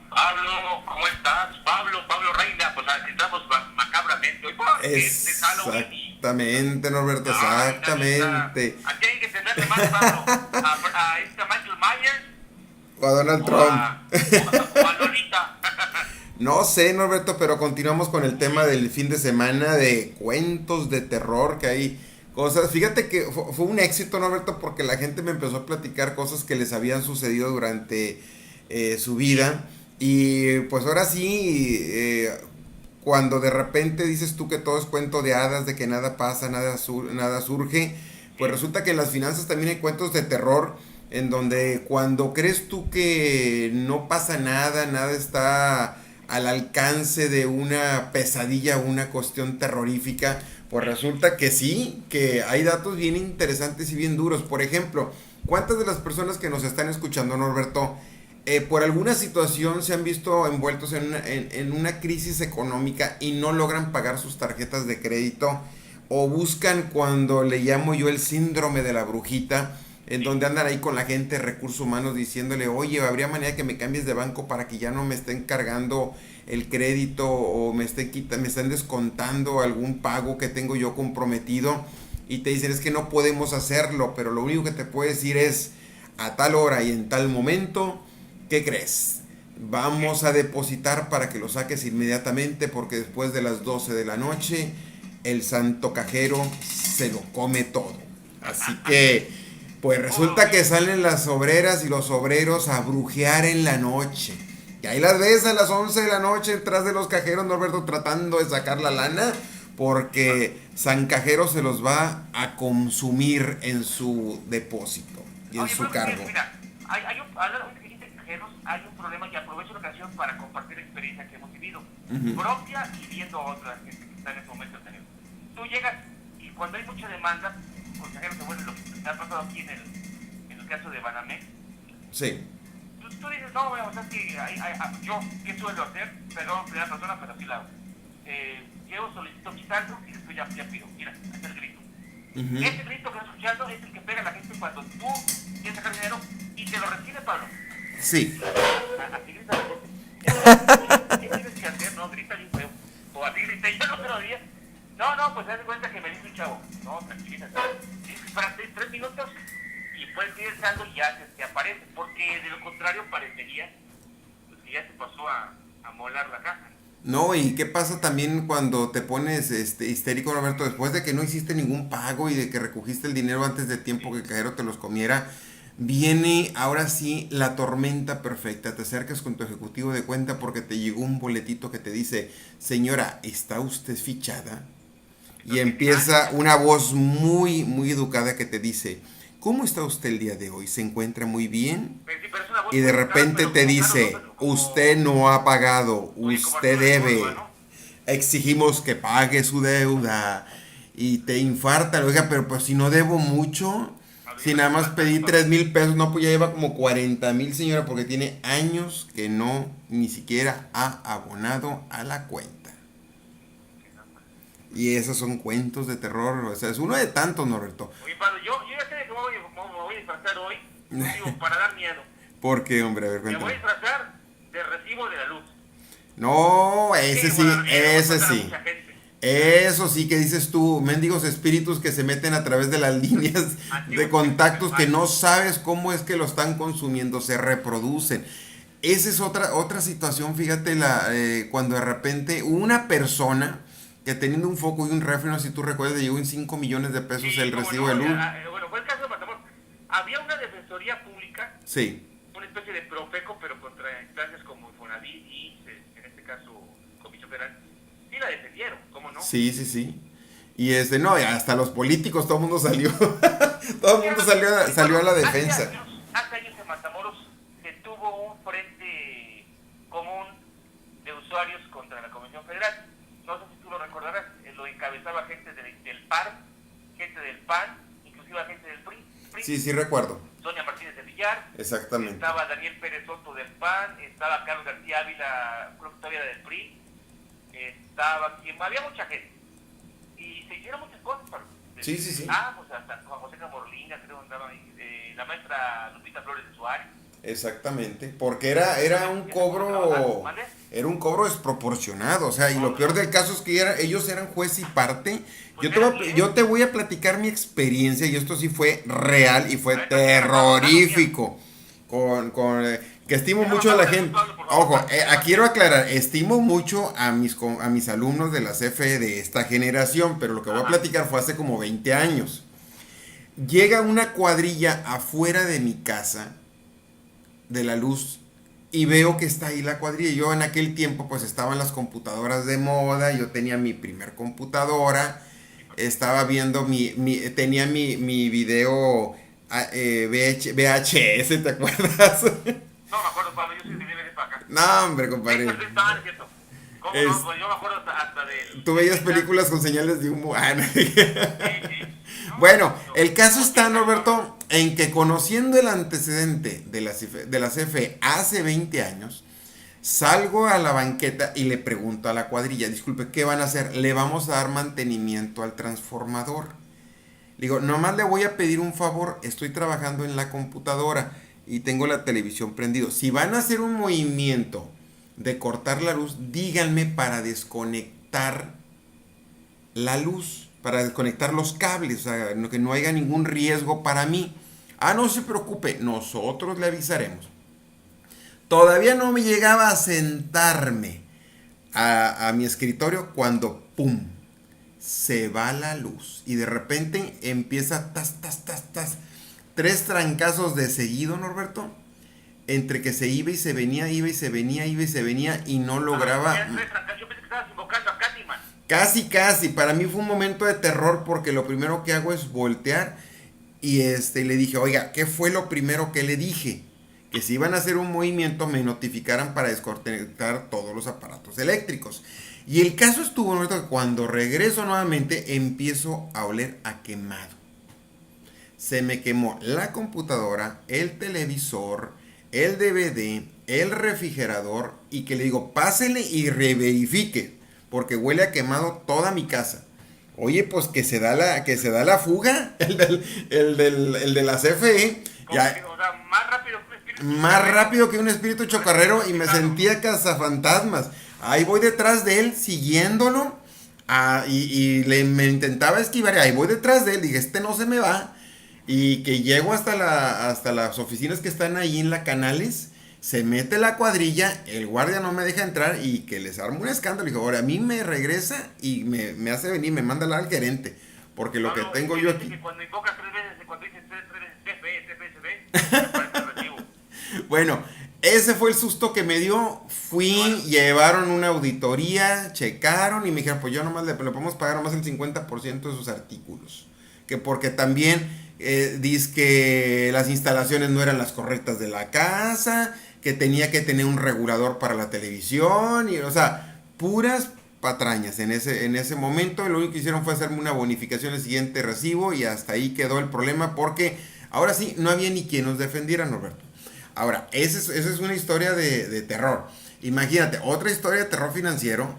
Pablo, ¿cómo estás? Pablo Reina, pues aquí estamos macabramente hoy porque este es Halloween y Exactamente, Norberto, ay, nanita, exactamente. ¿a quién hay que tenerle más, Pablo? ¿A este Michael Myers O a Donald o Trump. a Lolita? No sé, Norberto, pero continuamos con el tema del fin de semana de cuentos de terror que hay cosas. Fíjate que fue un éxito, Norberto, porque la gente me empezó a platicar cosas que les habían sucedido durante su vida. Y pues ahora sí, cuando de repente dices tú que todo es cuento de hadas, de que nada pasa, nada surge, pues Sí. resulta que en las finanzas también hay cuentos de terror, en donde cuando crees tú que no pasa nada, nada está al alcance de una pesadilla, una cuestión terrorífica, pues resulta que sí, que hay datos bien interesantes y bien duros. Por ejemplo, ¿cuántas de las personas que nos están escuchando, Norberto, por alguna situación se han visto envueltos en una crisis económica y no logran pagar sus tarjetas de crédito? O buscan cuando le llamo yo el síndrome de la brujita, en donde andan ahí con la gente de recursos humanos diciéndole, oye, habría manera que me cambies de banco para que ya no me estén cargando el crédito o me estén descontando algún pago que tengo yo comprometido. Y te dicen, es que no podemos hacerlo, pero lo único que te puedo decir es, a tal hora y en tal momento, ¿qué crees? Vamos a depositar para que lo saques inmediatamente porque después de las 12 de la noche el santo cajero se lo come todo. Así que, pues resulta que Uy, salen las obreras y los obreros a brujear en la noche. Y ahí las ves a las 11 de la noche detrás de los cajeros, Norberto, tratando de sacar la lana sí, Pablo. porque San Cajero se los va a consumir en su depósito y en Oye, su pero fíjate, cargo. mira, hablando de gente extranjeros, hay un problema y aprovecho la ocasión para compartir la experiencia que hemos vivido, Ujú. propia y viendo otras que están en este momento teniendo. Tú llegas y cuando hay mucha demanda, los extranjeros se vuelven lo que ha pasado aquí en el caso de Banamex. Sí. Tú dices, no, o sea, que yo, ¿qué suelo hacer? Perdón, primera persona, pero sí la hago. Llevo, solicito mi saldo y después ya pido. Mira, ahí está el grito. Ujú. Ese grito que estás escuchando es el que pega a la gente cuando tú quieres sacar dinero y te lo recibe, Pablo. Sí. Así grita la gente. Entonces, ¿qué tienes que hacer? No, grita bien feo. O así grité yo el otro día. No, pues haz de cuenta que me dice un chavo. No, tranquilízate. Tienes que esperar 3 minutos y puedes ir el saldo y ya te aparece. Porque de lo contrario parecería pues, que ya se pasó a molar la caja. No, y qué pasa también cuando te pones histérico, Roberto, después de que no hiciste ningún pago y de que recogiste el dinero antes de tiempo que Sí, el cajero te los comiera, viene ahora sí la tormenta perfecta. Te acercas con tu ejecutivo de cuenta porque te llegó un boletito que te dice, señora, ¿está usted fichada? Y entonces, empieza una voz muy, muy educada que te dice, ¿cómo está usted el día de hoy? ¿Se encuentra muy bien? sí, pero es una voz Y de muy educada, repente pero te como Carlos dice, López, usted como, no ha pagado, oye, como usted Arturo el Tordo, debe, ¿no? exigimos que pague su deuda y te infarta, oiga, pero pues si no debo mucho, A ver, si yo no nada debo más pedí bastante, Pablo. 3,000 pesos, no, pues ya lleva como 40,000 señora porque tiene años que no ni siquiera ha abonado a la cuenta. Sí, no, pues. Y esos son cuentos de terror, o sea, es uno de tantos, Norberto. Oye, Pablo, yo ya sé de cómo me voy a disfrazar hoy, digo, para dar miedo. Porque, hombre, a ver, Me voy a cuéntame. disfrazar de recibo de la luz. No, Sí, voy a dar miedo, voy a ese espantar a sí. mucha gente. Eso sí que dices tú, mendigos espíritus que se meten a través de las líneas de Antiguos contactos que no falsos. sabes cómo es que lo están consumiendo, se reproducen. Esa es otra situación, fíjate, cuando de repente una persona que teniendo un foco y un refri, no sé si tú recuerdas, le llegó en 5 millones de pesos Sí, el cómo recibo de no. luz. Bueno, fue el caso de Matamoros. Había una defensoría pública, Sí, una especie de Profeco, pero contra instancias como Infonavit y, en este caso, Comisión Federal. Sí la defendieron, ¿cómo no? sí, sí, sí. Y no, y hasta los políticos, todo el mundo salió, todo el Sí, mundo además, oye, salió a Pablo, la defensa. hace años en Matamoros se tuvo un frente común de usuarios contra la Comisión Federal. No sé si tú lo recordarás, lo encabezaba gente del PAR, gente del PAN, inclusive gente del PRI, Sí, sí recuerdo. Sonia Martínez de Villar, Exactamente. estaba Daniel Pérez Soto del PAN, estaba Carlos García Ávila, creo que todavía era del PRI, había mucha gente. Y se hicieron muchas cosas, Sí, sí, sí. pues hasta Juan José Camorlinga, creo que andaba ahí, la maestra Lupita Flores de Suárez. Exactamente, porque era un cobro, ¿Vale? era un cobro desproporcionado, o sea, y lo peor del caso es que ellos eran juez y parte. Pues Yo te voy a platicar mi experiencia, y esto sí fue real y fue A ver, terrorífico, que estimo mucho a la gente. Ojo, quiero aclarar, estimo mucho a mis alumnos de la CFE de esta generación, pero lo que voy a platicar fue hace como 20 años. Llega una cuadrilla afuera de mi casa, de la luz, y veo que está ahí la cuadrilla. Yo en aquel tiempo pues estaban las computadoras de moda, yo tenía mi primer computadora, estaba viendo tenía mi video VHS, ¿te acuerdas? No me acuerdo, Pablo, yo soy de DVD para acá. No, hombre, compadre. Estaban, ¿cierto? ¿Cómo no? Pues yo me acuerdo hasta de... Tú veías películas con señales de humo. Sí. Bueno, el caso está, Norberto, en que conociendo el antecedente de la CFE hace 20 años, salgo a la banqueta y le pregunto a la cuadrilla, disculpe, ¿qué van a hacer? Le vamos a dar mantenimiento al transformador. Le digo, nomás le voy a pedir un favor, estoy trabajando en la computadora y tengo la televisión prendido. Si van a hacer un movimiento de cortar la luz, díganme para desconectar la luz, para desconectar los cables, o sea, que no haya ningún riesgo para mí. No se preocupe, nosotros le avisaremos. Todavía no me llegaba a sentarme a mi escritorio cuando ¡pum! Se va la luz y de repente empieza tas, tas, tas, tas. 3 trancazos de seguido, Norberto, entre que se iba y se venía, iba y se venía, iba y se venía y no lograba... Yo pensé que estabas invocando a Candyman. Casi, para mí fue un momento de terror porque lo primero que hago es voltear y le dije, oiga, ¿qué fue lo primero que le dije? Que si iban a hacer un movimiento me notificaran para desconectar todos los aparatos eléctricos. Y el caso estuvo, ¿no?, que cuando regreso nuevamente empiezo a oler a quemado. Se me quemó la computadora, el televisor, el DVD, el refrigerador y que le digo, pásele y reverifique. Porque huele a quemado toda mi casa. Oye, pues que se da la fuga, el de la CFE. Ya, O sea, más rápido que un espíritu. más rápido que un espíritu chocarrero y me sentía cazafantasmas. Ahí voy detrás de él, siguiéndolo. Me intentaba esquivar. Ahí voy detrás de él. Dije, no se me va. Y que llego hasta las oficinas que están ahí en la Canales. Se mete la cuadrilla, el guardia no me deja entrar y que les arma un escándalo. Dijo, ahora a mí me regresa y me hace venir, me manda al gerente. Porque lo que tengo yo aquí... Que cuando invocas 3 veces, cuando dices 3 veces CFE, me parece recibo. Bueno, ese fue el susto que me dio. Fui, llevaron una auditoría, checaron y me dijeron, pues yo nomás le podemos pagar nomás el 50% de sus artículos. Que porque también dice que las instalaciones no eran las correctas de la casa, que tenía que tener un regulador para la televisión, y, o sea, puras patrañas en ese momento. Lo único que hicieron fue hacerme una bonificación el siguiente recibo y hasta ahí quedó el problema porque ahora sí no había ni quien nos defendiera, Norberto. Ahora, esa es una historia de terror. Imagínate, otra historia de terror financiero.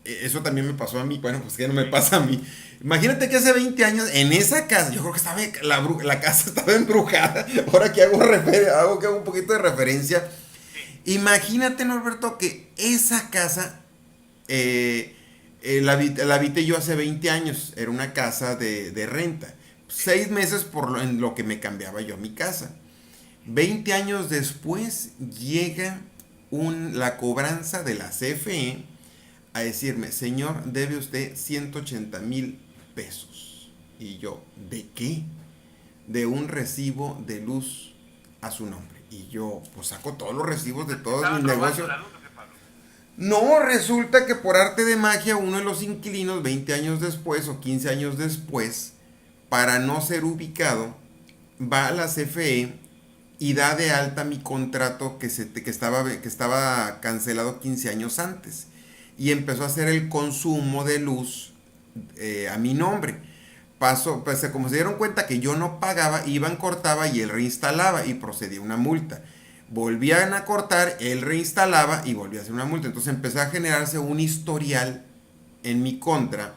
Eso también me pasó a mí. Bueno, pues que no me pasa a mí. Imagínate que hace 20 años en esa casa, yo creo que la casa estaba embrujada. Ahora que hago un poquito de referencia. Imagínate, Norberto, que esa casa la habité yo hace 20 años. Era una casa de renta. 6 meses en lo que me cambiaba yo a mi casa. 20 años después llega la cobranza de la CFE a decirme, señor, debe usted 180,000 pesos. Y yo, ¿de qué? De un recibo de luz a su nombre. Y yo, pues saco todos los recibos de todos mis negocios. No, resulta que por arte de magia uno de los inquilinos 20 años después o 15 años después, para no ser ubicado, va a la CFE y da de alta mi contrato que estaba cancelado 15 años antes. Y empezó a hacer el consumo de luz a mi nombre. Pues como se dieron cuenta que yo no pagaba, iban, cortaba y él reinstalaba y procedía una multa. Volvían a cortar, él reinstalaba y volvía a hacer una multa. Entonces empezó a generarse un historial en mi contra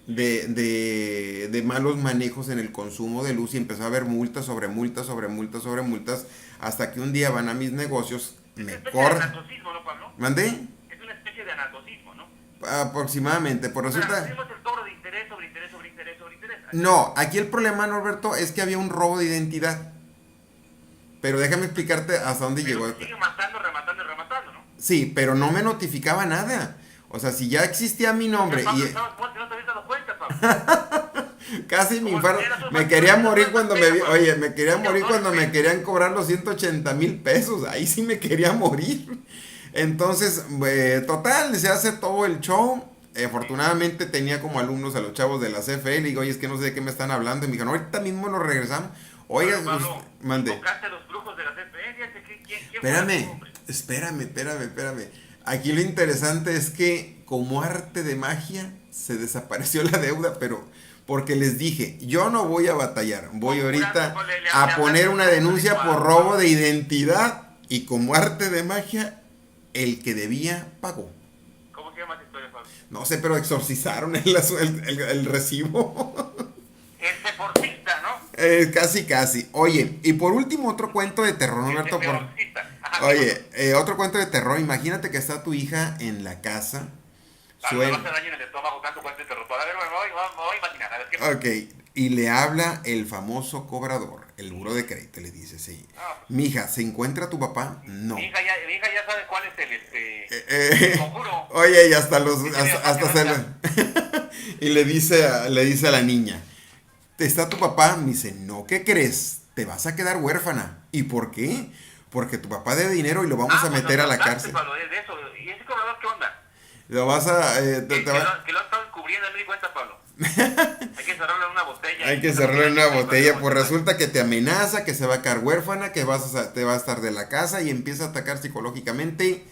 de malos manejos en el consumo de luz y empezó a haber multas sobre multas sobre multas sobre multas hasta que un día van a mis negocios, Es una me especie de corren. anatocismo, ¿no, Pablo? ¿Mandé? Es una especie de anatocismo, ¿no? Aproximadamente, por O sea, resulta... hacemos el cobro de interés sobre interés sobre interés sobre interés. No, aquí el problema, Norberto, es que había un robo de identidad. Pero déjame explicarte hasta dónde Pero llegó. se sigue matando, rematando y rematando, ¿no? Sí, pero no me notificaba nada. O sea, si ya existía mi nombre Pablo, y estabas muerto y no te habías dado cuenta, Pablo. casi me Como infarto, eras un me quería fantasma, morir no cuando pega, me Pablo. oye, me quería No te morir cuando autores, me querían cobrar los 180,000 pesos. Ahí sí me quería morir. Entonces, total, se hace todo el show. Afortunadamente tenía como alumnos a los chavos de la CFE. Le digo, oye, es que no sé de qué me están hablando. Y me dijeron, ahorita mismo nos regresamos. Oiga, Bueno, Pablo, mande. invocaste a los brujos de la CFE, fíjate, ¿quién fuera Espérame, tú, hombre? espérame. Aquí lo interesante es que como arte de magia se desapareció la deuda, pero porque les dije, yo no voy a batallar, voy ahorita Conjurando, le a poner hablaste una de denuncia por adecuado, robo Pablo. de identidad y como arte de magia, el que debía pagó. ¿Cómo se llama esa historia, Pablo? No sé, pero exorcizaron el recibo. El deportista, ¿no? Casi. Oye, y por último otro cuento de terror, El Roberto, por... peorcista. Ajá, ¿qué pasó? Oye, otro cuento de terror. Imagínate que está tu hija en la casa. Ah, me va a Suena. hacer daño en el estómago tanto cuento de terror. A ver, bueno, me voy a imaginar. A ver, ¿qué pasó? Ok. Y le habla el famoso cobrador, el buro de crédito. Le dice, sí. Ah, pues, Mija, ¿se encuentra tu papá? No. mi hija ya sabe cuál es el Eh, conjuro. oye, y hasta los. Dice mi papá que Hasta no se está. y le dice a la niña. ¿Está tu papá? Me dice, no, ¿qué crees? Te vas a quedar huérfana. ¿Y por qué? Porque tu papá debe dinero y lo vamos Ah, a pues meter nos a la contaste, cárcel. Pablo, de eso. ¿Y ese cobrador qué onda? Lo vas a... Que lo han estado encubriendo, no me di cuenta, Pablo. Hay que cerrarlo en una botella. Hay Y que no lo cerrarle tiran una ahí para botella, que pues no se resulta que te amenaza, que se va a quedar huérfana, que te va a estar de la casa y empieza a atacar psicológicamente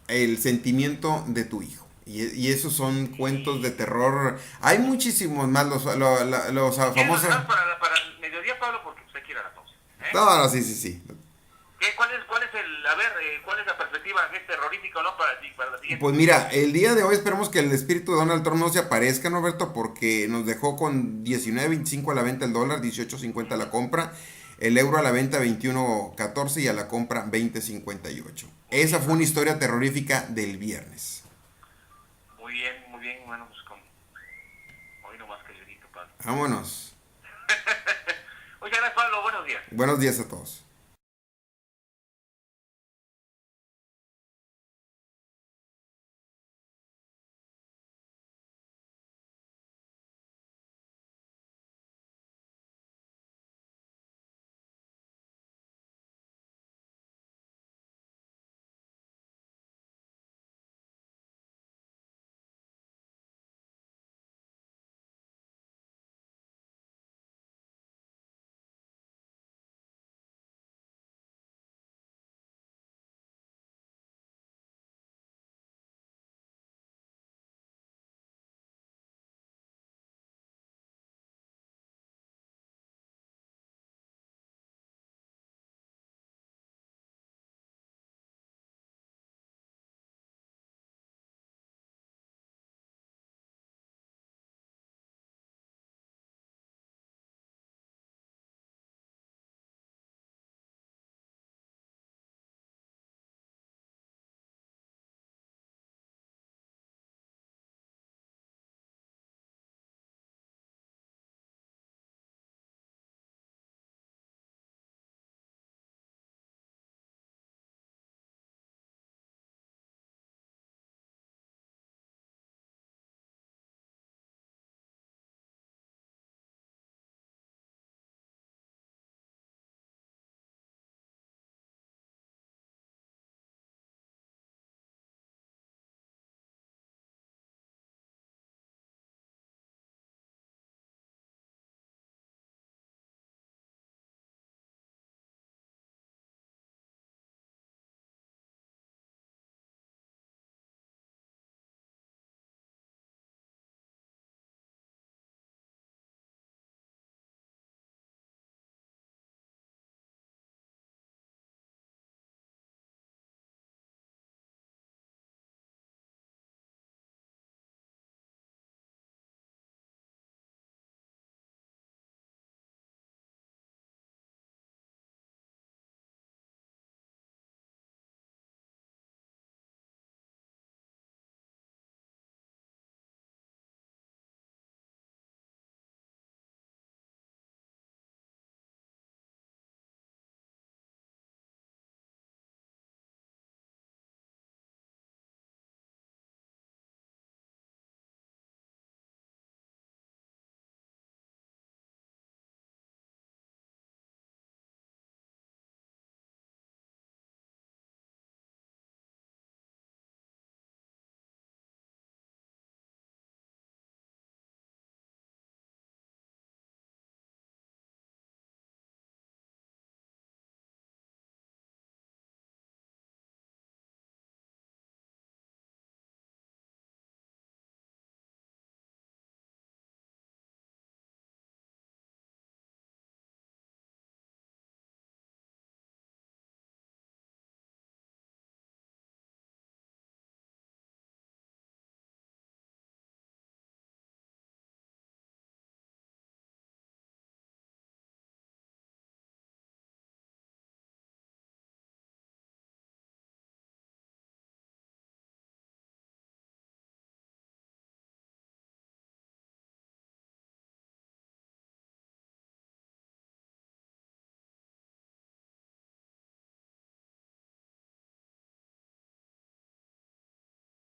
el sentimiento de tu hijo. Y esos son cuentos de terror. Hay muchísimos más, los ¿Quieres famosos... los para el mediodía, Pablo? Porque usted quiere a la pausa. ¿Eh? No, no, sí. ¿Cuál es la perspectiva que es terrorífica o no para la siguiente? Pues mira, el día de hoy esperemos que el espíritu de Donald Trump no se aparezca, Norberto, porque nos dejó con 19.25 a la venta el dólar, 18.50 a la compra, el euro a la venta 21.14 y a la compra 20.58. Esa fue una historia terrorífica del viernes. Muy bien, bueno, pues con hoy nomás que le grito, Pablo. Vámonos. Oye, gracias, Pablo, buenos días. Buenos días a todos.